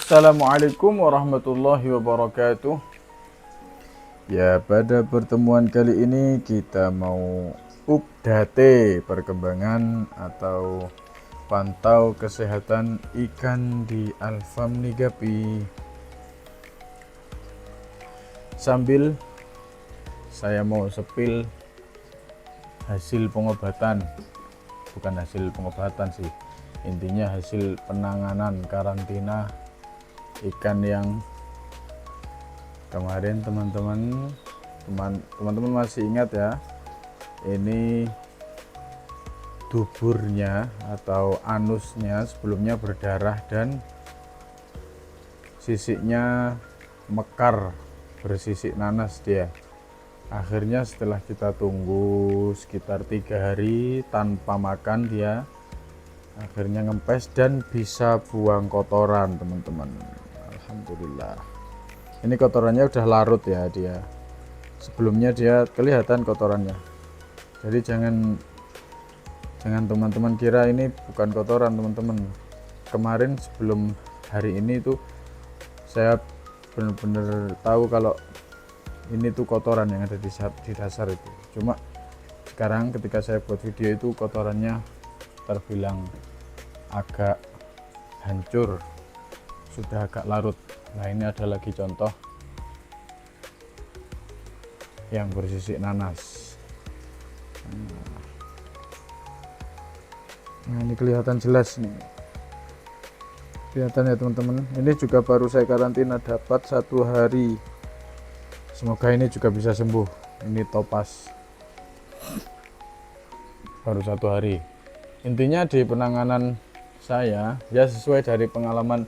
Assalamualaikum warahmatullahi wabarakatuh. Ya, pada pertemuan kali ini kita mau update perkembangan atau pantau kesehatan ikan di Alfam Nigapi. Sambil saya mau sepil hasil pengobatan, bukan hasil pengobatan sih, intinya hasil penanganan karantina ikan yang kemarin teman-teman masih ingat ya, ini duburnya atau anusnya sebelumnya berdarah dan sisiknya mekar, bersisik nanas dia. Akhirnya setelah kita tunggu sekitar 3 hari tanpa makan, dia akhirnya ngempes dan bisa buang kotoran, teman-teman. Alhamdulillah. Ini kotorannya udah larut ya dia. Sebelumnya dia kelihatan kotorannya. Jadi jangan teman-teman kira ini bukan kotoran, teman-teman. Kemarin sebelum hari ini tuh saya benar-benar tahu kalau ini tuh kotoran yang ada di dasar itu. Cuma sekarang ketika saya buat video itu kotorannya terbilang agak hancur, sudah agak larut. Nah, ini ada lagi contoh yang bersisik nanas. Nah, ini kelihatan jelas nih, kelihatan ya teman-teman. Ini juga baru saya karantina dapat 1 hari. Semoga ini juga bisa sembuh. Ini topas baru 1 hari. Intinya di penanganan saya ya sesuai dari pengalaman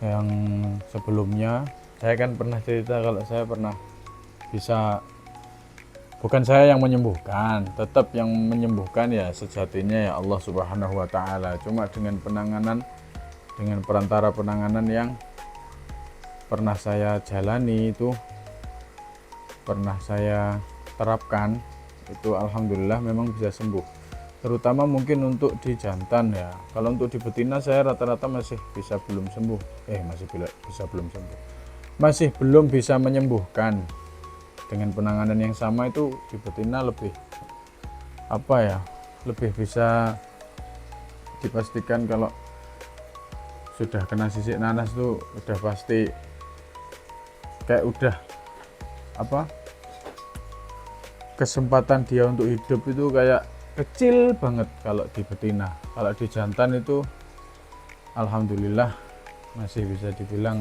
yang sebelumnya. Saya kan pernah cerita kalau saya pernah bisa, bukan saya yang menyembuhkan, tetap yang menyembuhkan ya sejatinya ya Allah Subhanahu wa Ta'ala. Cuma dengan penanganan, dengan perantara penanganan yang pernah saya jalani, itu pernah saya terapkan, itu alhamdulillah memang bisa sembuh. Terutama mungkin untuk di jantan ya. Kalau untuk di betina saya rata-rata masih bisa belum sembuh. Masih belum bisa menyembuhkan. Dengan penanganan yang sama itu di betina lebih lebih bisa dipastikan kalau sudah kena sisik nanas tuh udah pasti kayak udah kesempatan dia untuk hidup itu kayak kecil banget kalau di betina. Kalau di jantan itu alhamdulillah masih bisa dibilang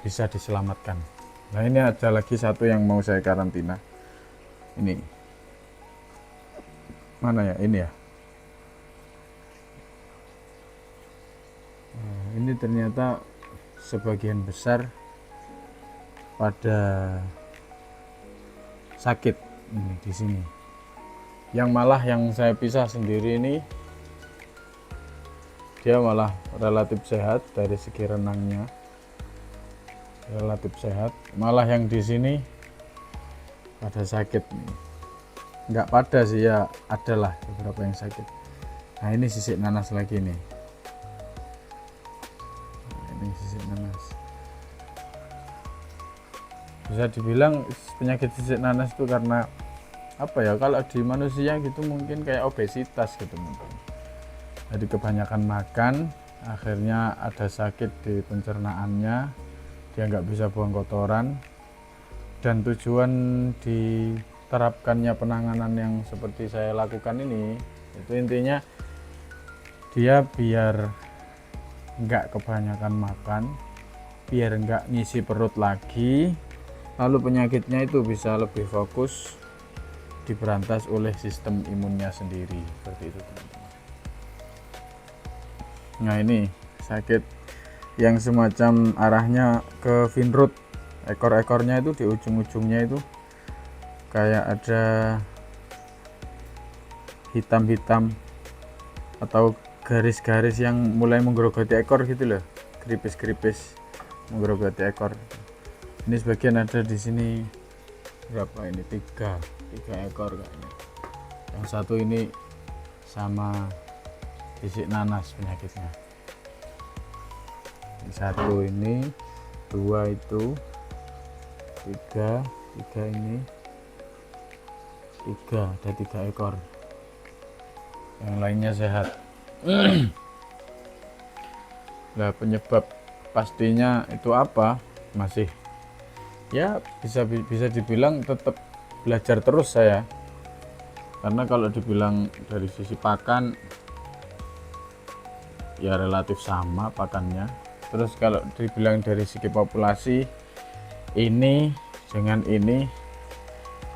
bisa diselamatkan. Nah, ini ada lagi satu yang mau saya karantina. Ini mana ya, ini ya. Nah, ini ternyata sebagian besar pada sakit ini di sini. Yang malah yang saya pisah sendiri ini dia malah relatif sehat dari segi renangnya, relatif sehat. Malah yang di sini pada sakit nih. Nggak pada sih ya, adalah beberapa yang sakit. Nah, ini sisik nanas lagi nih. Nah, ini sisik nanas. Bisa dibilang penyakit sisik nanas itu karena kalau di manusia gitu mungkin kayak obesitas gitu mungkin. Jadi kebanyakan makan, akhirnya ada sakit di pencernaannya, dia nggak bisa buang kotoran. Dan tujuan diterapkannya penanganan yang seperti saya lakukan ini, itu intinya dia biar nggak kebanyakan makan, biar nggak ngisi perut lagi, lalu penyakitnya itu bisa lebih fokus diberantas oleh sistem imunnya sendiri, seperti itu teman-teman. Nah, ini sakit yang semacam arahnya ke Vinroot, ekor-ekornya itu di ujung-ujungnya itu kayak ada hitam-hitam atau garis-garis yang mulai menggerogoti ekor gitu loh, keripis-keripis menggerogoti ekor. Ini sebagian ada di sini. Berapa ini? 3 ekor kayaknya. Yang satu ini sama sisik nanas penyakitnya. satu ini, dua itu, tiga ini, ada 3 ekor, yang lainnya sehat. Nah, penyebab pastinya itu apa? Masih ya bisa dibilang tetap belajar terus saya, karena kalau dibilang dari sisi pakan ya relatif sama pakannya. Terus kalau dibilang dari segi populasi, ini dengan ini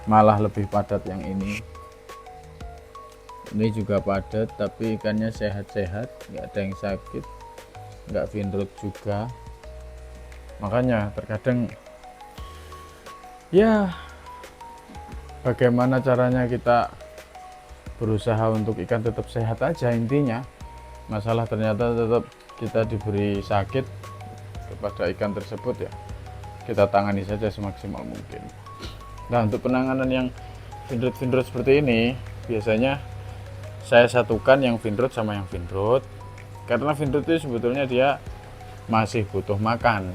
malah lebih padat yang ini juga padat, tapi ikannya sehat-sehat, nggak ada yang sakit, nggak finrut juga. Makanya terkadang ya bagaimana caranya kita berusaha untuk ikan tetap sehat aja intinya. Masalah ternyata tetap kita diberi sakit kepada ikan tersebut, ya kita tangani saja semaksimal mungkin. Nah, untuk penanganan yang finrut seperti ini biasanya saya satukan yang finrut sama yang finrut, karena finrut itu sebetulnya dia masih butuh makan.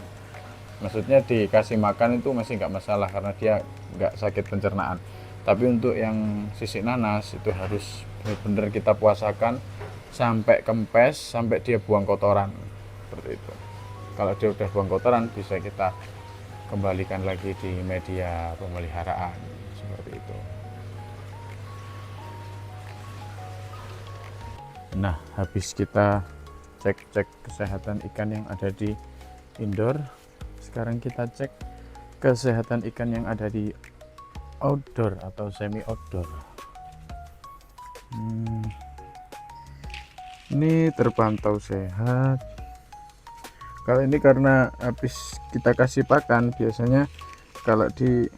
Maksudnya dikasih makan itu masih nggak masalah karena dia nggak sakit pencernaan. Tapi untuk yang sisik nanas itu harus benar-benar kita puasakan sampai kempes, sampai dia buang kotoran, seperti itu. Kalau dia udah buang kotoran, bisa kita kembalikan lagi di media pemeliharaan, seperti itu. Nah, habis kita cek kesehatan ikan yang ada di indoor, sekarang kita cek kesehatan ikan yang ada di outdoor atau semi outdoor. Ini terpantau sehat. Kalau ini karena habis kita kasih pakan, biasanya kalau di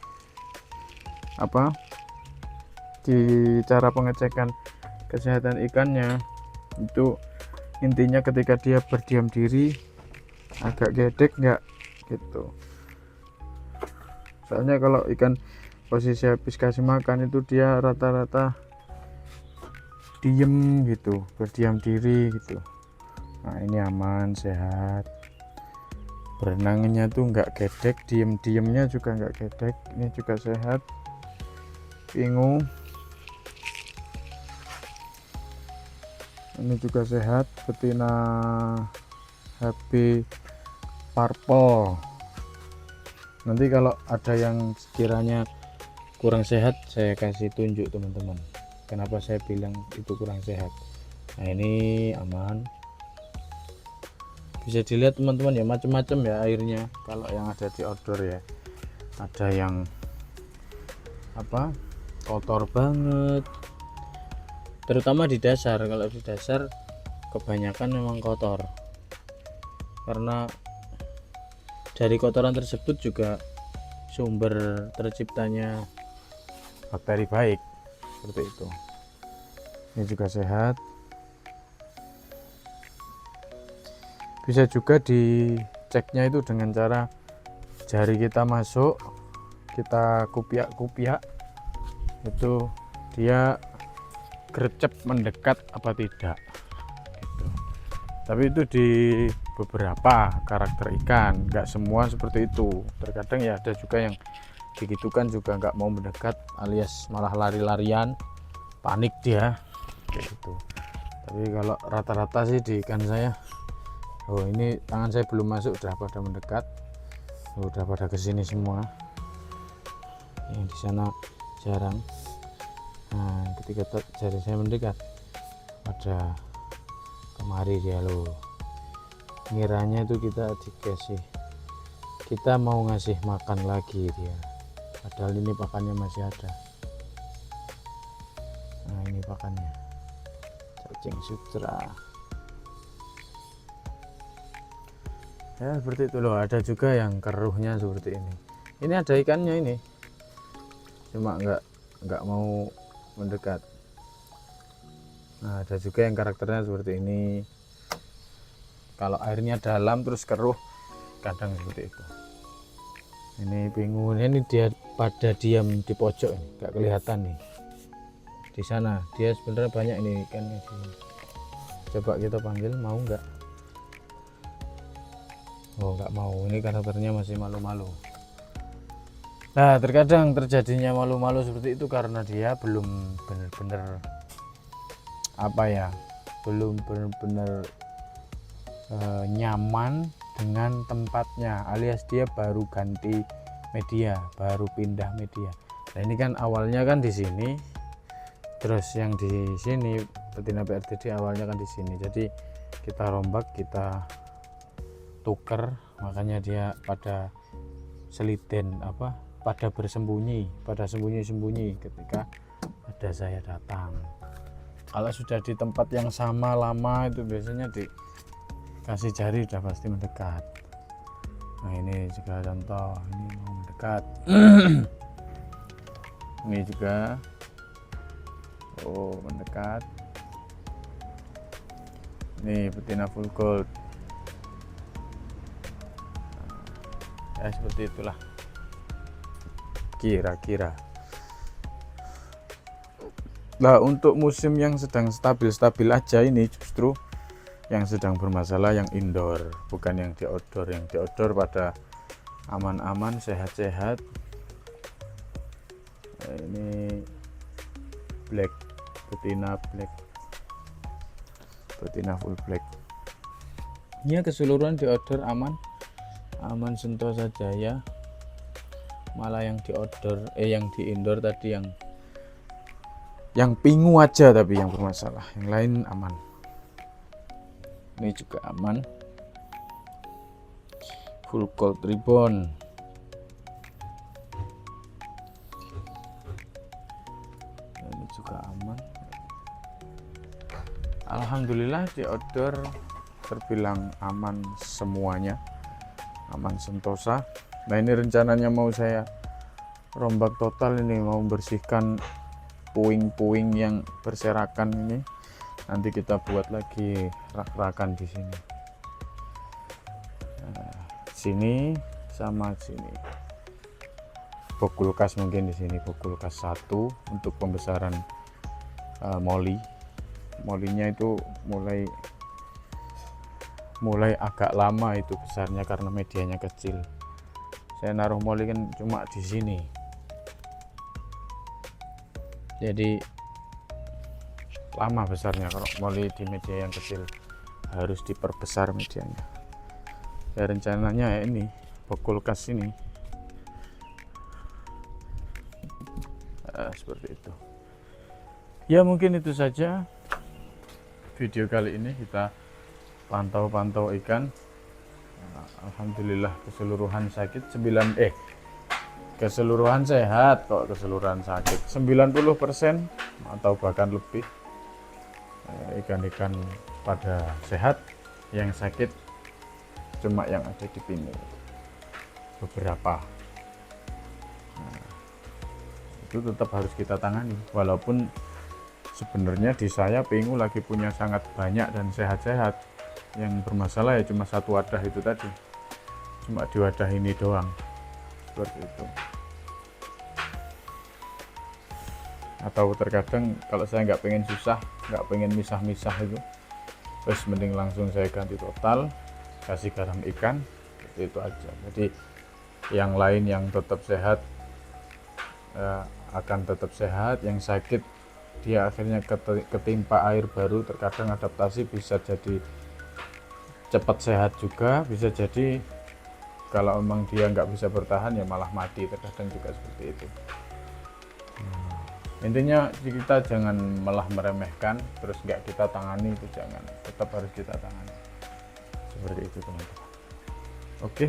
cara pengecekan kesehatan ikannya itu intinya ketika dia berdiam diri agak gedek nggak gitu. Soalnya kalau ikan posisi habis kasih makan itu dia rata-rata diem gitu, berdiam diri gitu. Nah, ini aman, sehat, berenangnya tuh nggak gedek, diemnya juga nggak gedek, ini juga sehat. Pingu ini juga sehat, betina HB purple. Nanti kalau ada yang sekiranya kurang sehat, saya kasih tunjuk teman-teman kenapa saya bilang itu kurang sehat. Nah, ini aman, bisa dilihat teman-teman ya, macam-macam ya airnya. Kalau yang ada di outdoor ya, ada yang kotor banget, terutama di dasar. Kalau di dasar kebanyakan memang kotor, karena dari kotoran tersebut juga sumber terciptanya bakteri baik, seperti itu. Ini juga sehat. Bisa juga diceknya itu dengan cara jari kita masuk, kita kupiak itu dia gercep mendekat apa tidak gitu. Tapi itu di beberapa karakter ikan, nggak semua seperti itu. Terkadang ya ada juga yang digitukan juga nggak mau mendekat, alias malah lari-larian, panik dia kayak gitu. Tapi kalau rata-rata sih di ikan saya, ini tangan saya belum masuk udah pada mendekat, udah pada kesini semua. Yang di sana jarang. Nah, ketika jari saya mendekat, pada kemari dia loh. Ngiranya itu kita mau ngasih makan lagi dia, padahal ini pakannya masih ada. Nah, ini pakannya cacing sutra ya, seperti itu loh. Ada juga yang keruhnya seperti ini ada ikannya ini, cuma nggak mau mendekat. Nah, ada juga yang karakternya seperti ini, kalau airnya dalam terus keruh, kadang seperti itu. Ini pingu ini dia pada diam di pojok ini, nggak kelihatan nih. Di sana dia sebenarnya banyak ini ikannya. Coba kita panggil, mau nggak? Oh, nggak mau, ini karakternya masih malu-malu. Nah, terkadang terjadinya malu-malu seperti itu karena dia belum benar-benar apa ya, belum benar-benar nyaman dengan tempatnya, alias dia baru ganti media, baru pindah media. Nah, ini kan awalnya kan di sini, terus yang di sini betina PRTD awalnya kan di sini. Jadi kita rombak, kita tuker, makanya dia pada seliden apa, pada bersembunyi, pada sembunyi-sembunyi ketika ada saya datang. Kalau sudah di tempat yang sama lama itu biasanya dikasih jari udah pasti mendekat. Nah, ini juga contoh, ini mau mendekat. Ini juga mendekat. Ini betina full gold. Ya seperti itulah kira-kira. Nah, untuk musim yang sedang stabil-stabil aja ini justru yang sedang bermasalah yang indoor, bukan yang di outdoor. Yang di outdoor pada aman-aman, sehat-sehat. Nah, ini black, betina black, betina full black. Ya, keseluruhan di outdoor aman sentosa jaya. Malah yang di outdoor yang di indoor tadi yang pingu aja tapi yang bermasalah, yang lain aman. Ini juga aman, full gold ribbon. Ini juga aman. Alhamdulillah di outdoor terbilang aman semuanya, aman sentosa. Nah, ini rencananya mau saya rombak total, ini mau bersihkan puing-puing yang berserakan ini. Nanti kita buat lagi rak-rakan di sini. Nah, sini sama sini. Box kulkas mungkin di sini, box kulkas 1 untuk pembesaran moli. Molinya itu mulai agak lama itu besarnya karena medianya kecil. Saya naruh moli kan cuma di sini, jadi lama besarnya. Kalau moli di media yang kecil harus diperbesar medianya. Ya rencananya ya ini box kulkas ini seperti itu. Ya mungkin itu saja video kali ini, kita pantau-pantau ikan. Alhamdulillah keseluruhan sakit keseluruhan sehat kok, keseluruhan sakit 90% atau bahkan lebih. Ikan-ikan pada sehat, yang sakit cuma yang ada di pingu beberapa. Nah, itu tetap harus kita tangani, walaupun sebenarnya di saya pingu lagi punya sangat banyak dan sehat-sehat. Yang bermasalah ya cuma satu wadah itu tadi, cuma di wadah ini doang, seperti itu. Atau terkadang kalau saya nggak pengen susah, nggak pengen misah-misah itu, terus mending langsung saya ganti total, kasih garam ikan, itu aja. Jadi yang lain yang tetap sehat akan tetap sehat, yang sakit dia akhirnya ketimpa air baru, terkadang adaptasi bisa jadi cepat sehat juga, bisa jadi kalau memang dia nggak bisa bertahan ya malah mati, terkadang juga seperti itu. Intinya kita jangan malah meremehkan terus nggak kita tangani, itu jangan, tetap harus kita tangani, seperti itu teman-teman. Oke,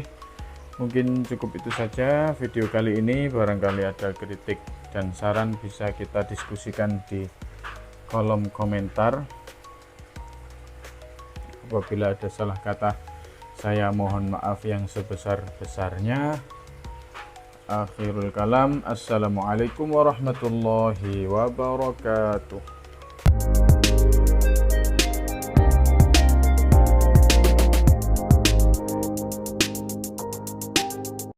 mungkin cukup itu saja video kali ini. Barangkali ada kritik dan saran bisa kita diskusikan di kolom komentar. Apabila ada salah kata, saya mohon maaf yang sebesar-besarnya. Akhirul kalam, assalamualaikum warahmatullahi wabarakatuh.